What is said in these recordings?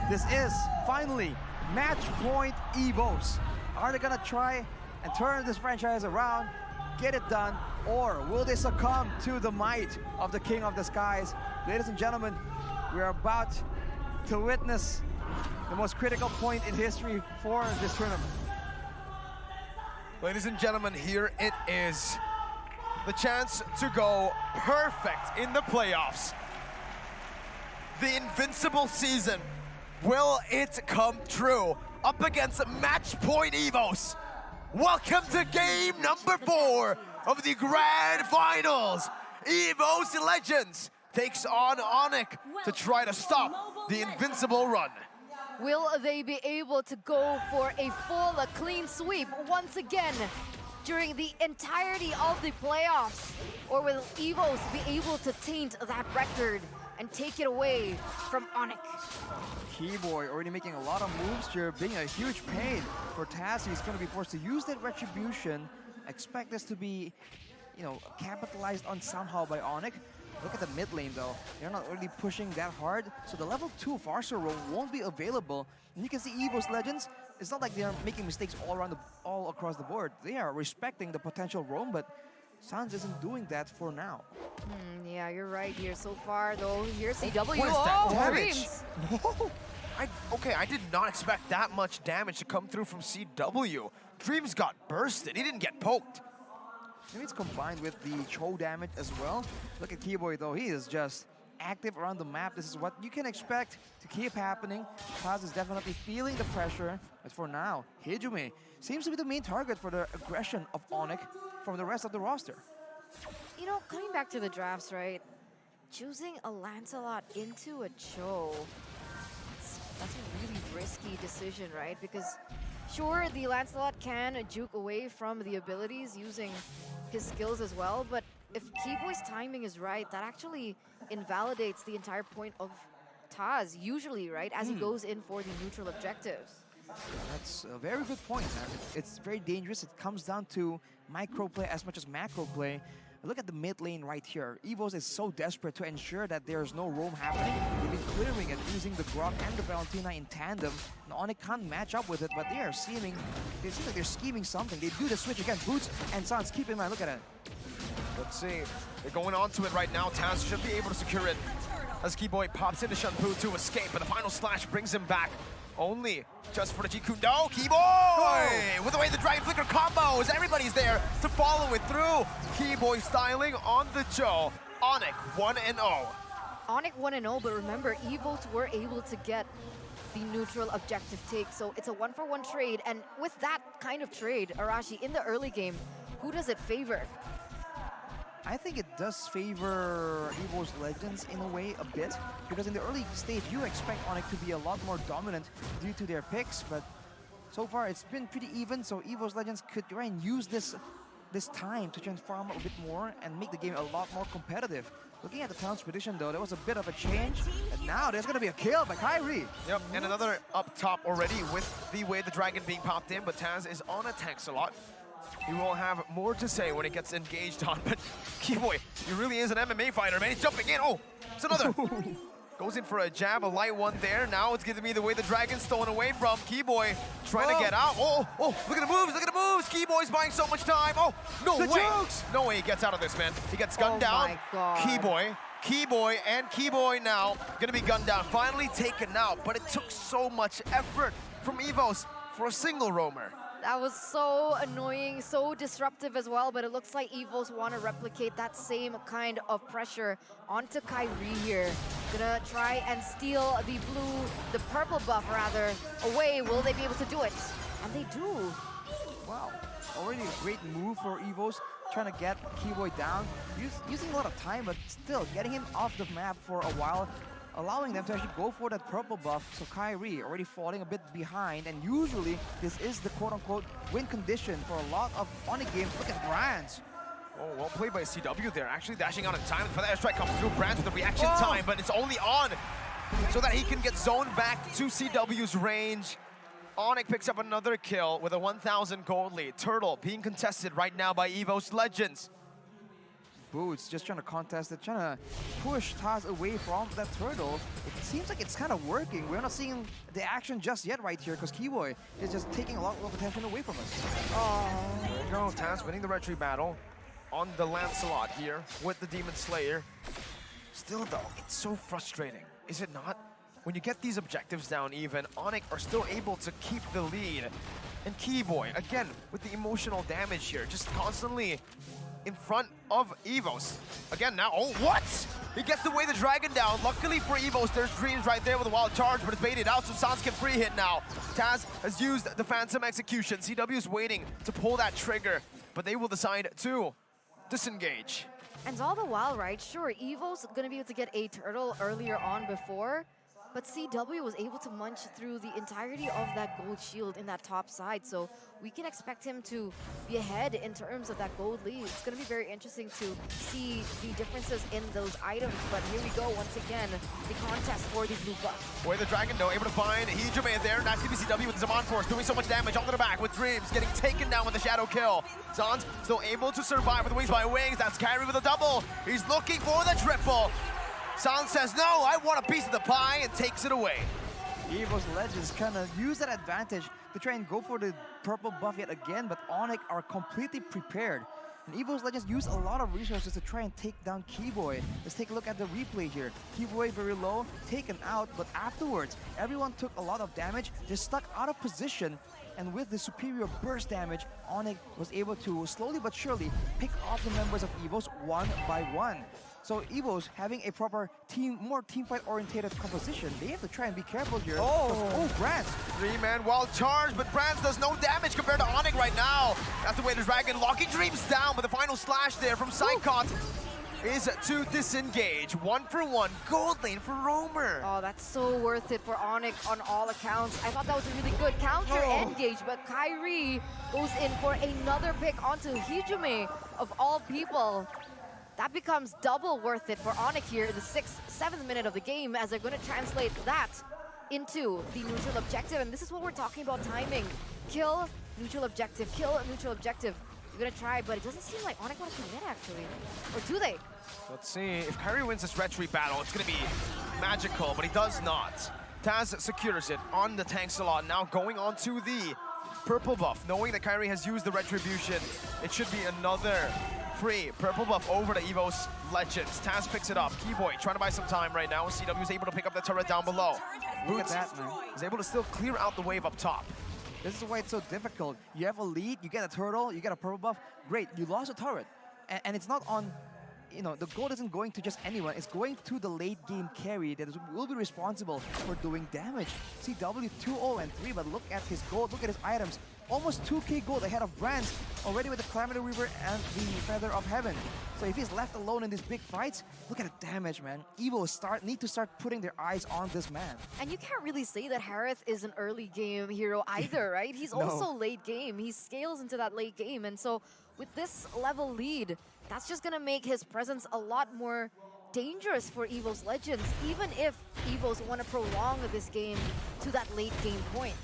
This is finally match point Evos. Are they gonna try and turn this franchise around, get it done, or will they succumb to the might of the King of the Skies? Ladies and gentlemen, we are about to witness the most critical point in history for this tournament. Ladies and gentlemen, here it is. The chance to go perfect in the playoffs. The invincible season. Will it come true? Up against match point Evos. Welcome to game number 4 of the Grand Finals. Evos Legends takes on Onic to try to stop the invincible run. Will they be able to go for a full clean sweep once again during the entirety of the playoffs? Or will Evos be able to taint that record and take it away from Onic? Keyboy already making a lot of moves here, being a huge pain for Taz. He's going to be forced to use that retribution. Expect this to be, capitalized on somehow by Onic. Look at the mid lane though. They're not really pushing that hard, so the level 2 Farsa roam won't be available. And you can see Evos Legends, it's not like they're making mistakes all across the board. They are respecting the potential roam, but Sans isn't doing that for now. Yeah, you're right here. So far though, here's CW. What is that damage? Dreams. Whoa. I did not expect that much damage to come through from CW. Dreams got bursted, he didn't get poked. Maybe it's combined with the Cho damage as well. Look at Keyboy though, he is just active around the map. This is what you can expect to keep happening. Taz is definitely feeling the pressure, but for now, Hijumi seems to be the main target for the aggression of Onic from the rest of the roster. Coming back to the drafts, right? Choosing a Lancelot into a Cho, that's a really risky decision, right? Because sure, the Lancelot can juke away from the abilities using his skills as well, but if Keyboy's timing is right, that actually invalidates the entire point of Taz, usually, right? As he goes in for the neutral objectives. That's a very good point, man. It's very dangerous. It comes down to micro play as much as macro play. Look at the mid lane right here. Evos is so desperate to ensure that there's no roam happening. They've been clearing it using the Grok and the Valentina in tandem. And Onic can't match up with it, but they seem like they're scheming something. They do the switch against Boots and Sans. Keep in mind, look at it. Let's see. They're going on to it right now. Taz should be able to secure it as Keyboy pops into Shanpu to escape, but the final slash brings him back. Only just for the Jiku. No, Keyboy! With the way the Dragon Flicker combos, everybody's there to follow it through. Keyboy styling on the Joe. Onic 1-0. Onic 1-0, but remember, Evos were able to get the neutral objective take, so it's a 1-for-1 trade, and with that kind of trade, Arashi, in the early game, who does it favor? I think it does favor Evos Legends in a way a bit, because in the early stage you expect Onic to be a lot more dominant due to their picks, but so far it's been pretty even, so Evos Legends could try and use this time to transform a bit more and make the game a lot more competitive. Looking at the town's prediction though, there was a bit of a change, and now there's gonna be a kill by Kyrie. Yep, and another up top already with the way the Dragon being popped in, but Taz is on attacks a lot. He will have more to say when it gets engaged on, but Keyboy, he really is an MMA fighter, man. He's jumping in. Oh, it's another. Goes in for a jab, a light one there. Now it's giving me the way the Dragon's stolen away from Keyboy, trying to get out. Oh, look at the moves, look at the moves. Keyboy's buying so much time. Oh, no way. Jokes. No way he gets out of this, man. He gets gunned down. My God. Keyboy, and Keyboy now gonna be gunned down. Finally taken out, but it took so much effort from Evos for a single roamer. That was so annoying, so disruptive as well, but it looks like Evos want to replicate that same kind of pressure onto Kyrie here. Gonna try and steal the purple buff rather, away. Will they be able to do it? And they do. Wow, already a great move for Evos, trying to get Keyboy down, using a lot of time, but still getting him off the map for a while, allowing them to actually go for that purple buff. So Kyrie already falling a bit behind, and usually this is the quote-unquote win condition for a lot of Onic games. Look at Brands. Oh, well played by CW there, actually dashing out in time. For that airstrike comes through, Brands with the reaction time, but it's only on so that he can get zoned back to CW's range. Onic picks up another kill with a 1,000 gold lead. Turtle being contested right now by Evos Legends. Boots, just trying to contest it, trying to push Taz away from that turtle. It seems like it's kind of working. We're not seeing the action just yet right here because Keyboy is just taking a lot of attention away from us. Oh, there you go. Taz winning the retry battle on the Lancelot here with the Demon Slayer. Still though, it's so frustrating, is it not? When you get these objectives down even, Onic are still able to keep the lead. And Keyboy, again, with the emotional damage here, just constantly in front of Evos. Again now, oh, what? He gets to weigh the dragon down. Luckily for Evos, there's Dreams right there with a wild charge, but it's baited out, so Sans can free hit now. Taz has used the Phantom Execution. CW is waiting to pull that trigger, but they will decide to disengage. And all the while, right, sure, Evo's gonna be able to get a turtle earlier on before, but CW was able to munch through the entirety of that gold shield in that top side, so we can expect him to be ahead in terms of that gold lead. It's going to be very interesting to see the differences in those items, but here we go once again, the contest for the blue buff. Where the Dragon, though, able to find Hijime there. Nice CW with Zaman Force doing so much damage onto the back with Dreams, getting taken down with the Shadow Kill. Zan's still able to survive with Wings by Wings. That's Kyrie with a double. He's looking for the triple. San says, no, I want a piece of the pie, and takes it away. Evos Legends kind of use that advantage to try and go for the purple buff yet again, but Onic are completely prepared. And Evos Legends use a lot of resources to try and take down Keyboy. Let's take a look at the replay here. Keyboy very low, taken out, but afterwards, everyone took a lot of damage. They're stuck out of position, and with the superior burst damage, Onic was able to slowly but surely pick off the members of Evos one by one. So Evos having a proper team, more teamfight oriented composition, they have to try and be careful here. Oh, Brands. 3-man wild charge, but Brands does no damage compared to Onic right now. That's the way the Dragon locking Dreams down, but the final slash there from Psychot is to disengage. 1-for-1 gold lane for Roamer. Oh, that's so worth it for Onic on all accounts. I thought that was a really good counter engage, but Kyrie goes in for another pick onto Hijime of all people. That becomes double worth it for Onic here in the 6th, 7th minute of the game, as they're going to translate that into the neutral objective. And this is what we're talking about timing. Kill, neutral objective, kill, neutral objective. You're going to try, but it doesn't seem like Onic wants to win, actually. Or do they? Let's see. If Kyrie wins this retreat battle, it's going to be magical, but he does not. Taz secures it on the tank slot, now going on to the purple buff. Knowing that Kyrie has used the retribution, it should be another free purple buff over to Evos Legends. Taz picks it up. Keyboy trying to buy some time right now. CW is able to pick up the turret down below. Look at that, man. Is able to still clear out the wave up top. This is why it's so difficult. You have a lead, you get a turtle, you get a purple buff. Great, you lost a turret. And it's not on, you know, the gold isn't going to just anyone. It's going to the late game carry that will be responsible for doing damage. CW 2-0-3, but look at his gold, look at his items. Almost 2k gold ahead of Brands, already with the Calamity Reaver and the Feather of Heaven. So if he's left alone in these big fights, look at the damage, man. Evos need to start putting their eyes on this man. And you can't really say that Harith is an early game hero either, right? He's also late game. He scales into that late game. And so with this level lead, that's just gonna make his presence a lot more dangerous for Evos Legends, even if Evos want to prolong this game to that late game point.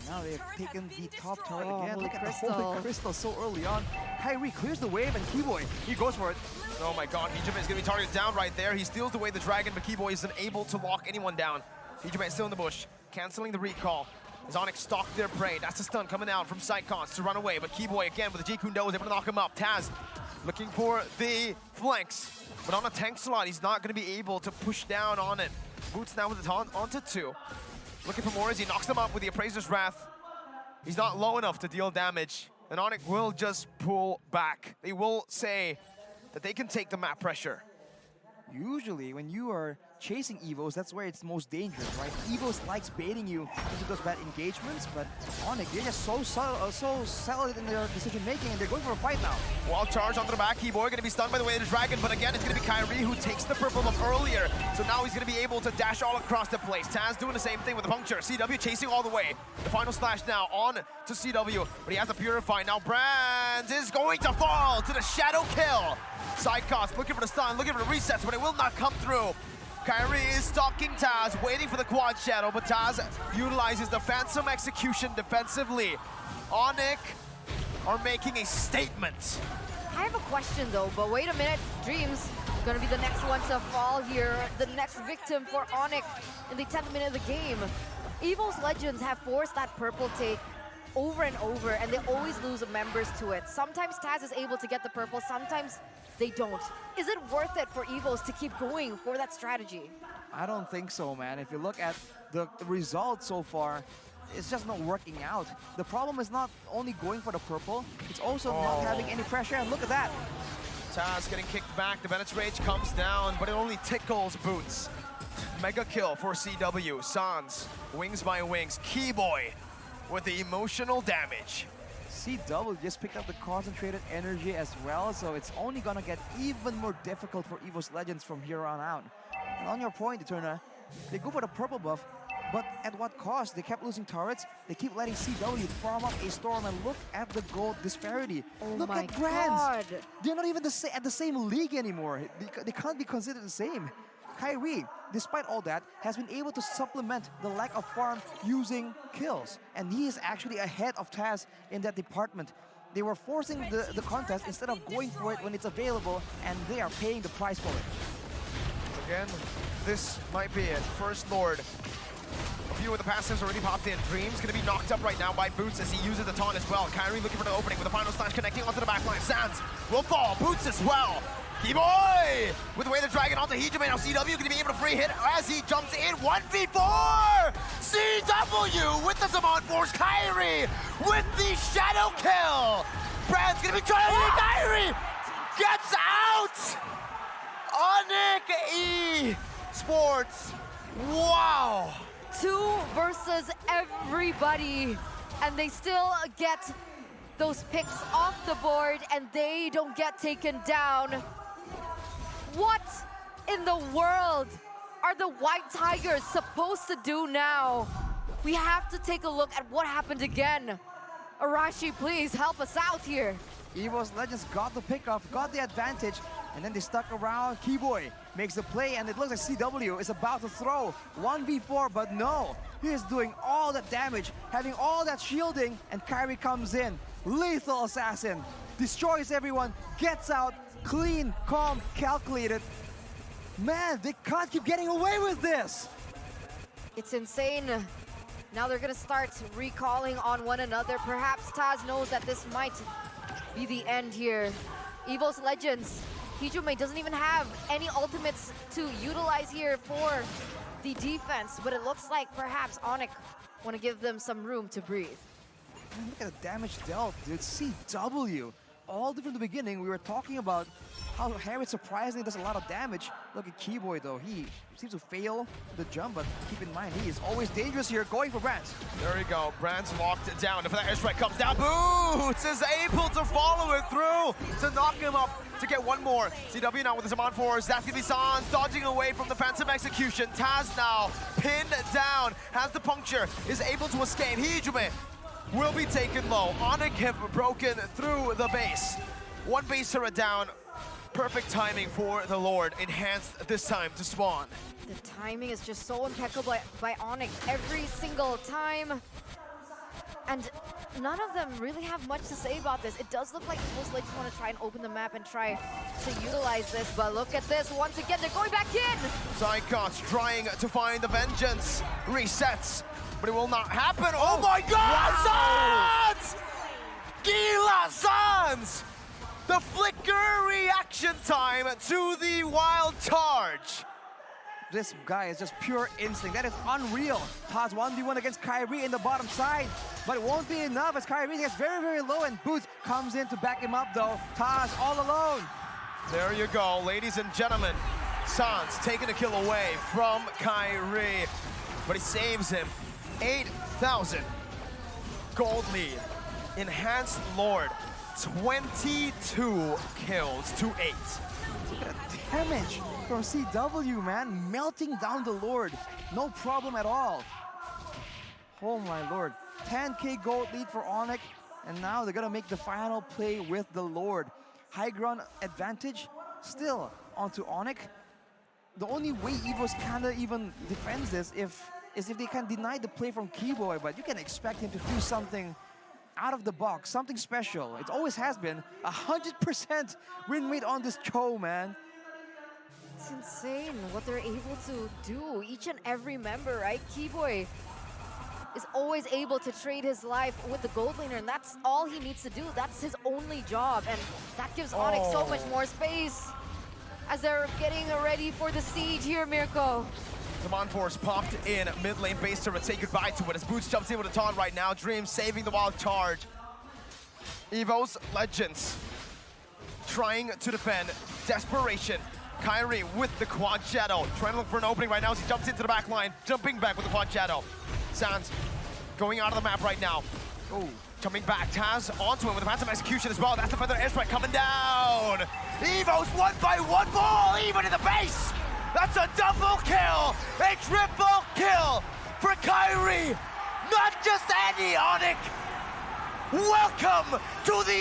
Now they've taken the top turret again. Look at the Holy Crystal so early on. Kyrie clears the wave, and Keyboy, he goes for it. Oh my god, Hijime is going to be targeted down right there. He steals away the Dragon, but Keyboy isn't able to lock anyone down. Hijime is still in the bush, canceling the recall. As Onic stalked their prey. That's the stun coming out from Psychons to run away, but Keyboy again with the G-Kundo is able to knock him up. Taz looking for the flanks, but on a tank slot, he's not going to be able to push down on it. Boots now with the taunt onto 2. Looking for more as he knocks them up with the Appraiser's Wrath. He's not low enough to deal damage, and Onic will just pull back. They will say that they can take the map pressure. Usually, when you are chasing Evos, that's where it's most dangerous, right? Evos likes baiting you into those bad engagements, but Onic, they're just so solid in their decision-making, and they're going for a fight now. Wild charge onto the back. Keyboy going to be stunned by the way of the Dragon, but again, it's going to be Kyrie who takes the purple buff earlier. So now he's going to be able to dash all across the place. Taz doing the same thing with the puncture. CW chasing all the way. The final slash now on to CW, but he has to purify. Now Brands is going to fall to the Shadow Kill. Psychos looking for the stun, looking for the resets, but it will not come through. Kyrie is stalking Taz, waiting for the quad shadow, but Taz utilizes the Phantom Execution defensively. Onic are making a statement. I have a question though, but wait a minute. Dreams gonna be the next one to fall here. The next victim for Onic in the 10th minute of the game. Evos Legends have forced that purple take over and over, and they always lose members to it. Sometimes Taz is able to get the purple, sometimes they don't. Is it worth it for Evos to keep going for that strategy? I don't think so, man. If you look at the results so far, it's just not working out. The problem is not only going for the purple, it's also not having any pressure. And look at that. Taz getting kicked back. The Bennett's Rage comes down, but it only tickles Boots. Mega kill for CW. Sans, wings by wings. Keyboy with the emotional damage. CW just picked up the concentrated energy as well, so it's only gonna get even more difficult for Evos Legends from here on out. And on your point, Eterna, they go for the purple buff, but at what cost? They kept losing turrets, they keep letting CW farm up a storm, and look at the gold disparity. Oh look my at Grands! God. They're not even at the same league anymore. They can't be considered the same. Kyrie, despite all that, has been able to supplement the lack of farm using kills. And he is actually ahead of Taz in that department. They were forcing the contest instead of going for it when it's available, and they are paying the price for it. Again, this might be it. First Lord. A few of the passives already popped in. Dream's gonna be knocked up right now by Boots as he uses the taunt as well. Kyrie looking for the opening with the final slash connecting onto the backline. Sans will fall. Boots as well. Keyboy with the way the dragon onto Hijime. Now CW gonna be able to free hit as he jumps in. 1v4! CW with the Zaman Force. Kyrie with the shadow kill. Brad's gonna be trying to hit Kyrie. Gets out! Onic E Sports. Wow! 2 versus everybody, and they still get those picks off the board, and they don't get taken down. What in the world are the White Tigers supposed to do now? We have to take a look at what happened again. Arashi, please help us out here. Evos Legends got the pickoff, got the advantage, and then they stuck around. Keyboy makes the play, and it looks like CW is about to throw 1v4, but no. He is doing all that damage, having all that shielding, and Kyrie comes in. Lethal assassin, destroys everyone, gets out, clean, calm, calculated. Man, they can't keep getting away with this. It's insane. Now they're gonna start recalling on one another. Perhaps Taz knows that this might be the end here. Evos Legends, Hijime doesn't even have any ultimates to utilize here for the defense, but it looks like perhaps Onic want to give them some room to breathe. Man, look at the damage dealt, dude. CW. All different from the beginning, we were talking about how Harry surprisingly does a lot of damage. Look at Keyboy though, he seems to fail the jump, but keep in mind, he is always dangerous here, going for Brands. There we go, Brands locked it down. If that airstrike comes down, Boots is able to follow it through to knock him up to get one more. CW now with the Zaman Force, that's gonna be Sans dodging away from the Phantom Execution. Taz now pinned down, has the puncture, is able to escape. Hijime will be taken low. Onic have broken through the base. One base turret down. Perfect timing for the Lord. Enhanced this time to spawn. The timing is just so impeccable by Onic every single time. And none of them really have much to say about this. It does look like most Legends want to try and open the map and try to utilize this, but look at this. Once again, they're going back in. Psychots trying to find the vengeance. Resets, but it will not happen. Oh my God, wow. Sans! Gila Sans! The flicker reaction time to the wild charge. This guy is just pure instinct. That is unreal. Taz 1v1 against Kyrie in the bottom side, but it won't be enough as Kyrie gets very, very low, and Boots comes in to back him up though. Taz all alone. There you go, ladies and gentlemen. Sans taking a kill away from Kyrie, but he saves him. 8,000 gold lead. Enhanced Lord, 22 kills to 8. Look at the damage from CW, man. Melting down the Lord. No problem at all. Oh my Lord. 10k gold lead for Onic, and now they're gonna make the final play with the Lord. High ground advantage still onto Onic. The only way Evos kinda even defends this is if they can deny the play from Keyboy, but you can expect him to do something out of the box, something special. It always has been 100% win rate on this Cho, man. It's insane what they're able to do. Each and every member, right? Keyboy is always able to trade his life with the gold laner, and that's all he needs to do. That's his only job, and that gives Onic so much more space as they're getting ready for the siege here, Mirko. Demand Force popped in mid lane base to say goodbye to it as Boots jumps in with a taunt right now. Dream saving the wild charge. Evos, Legends trying to defend. Desperation. Kyrie with the Quad Shadow. Trying to look for an opening right now as he jumps into the back line. Jumping back with the Quad Shadow. Sands going out of the map right now. Oh, jumping back. Taz onto him with a Phantom Execution as well. That's the Feather Airstrike coming down. Evos 1-by-1 ball, even in the base. That's a double kill, a triple kill for Kyrie. Not just any Onic. Welcome to the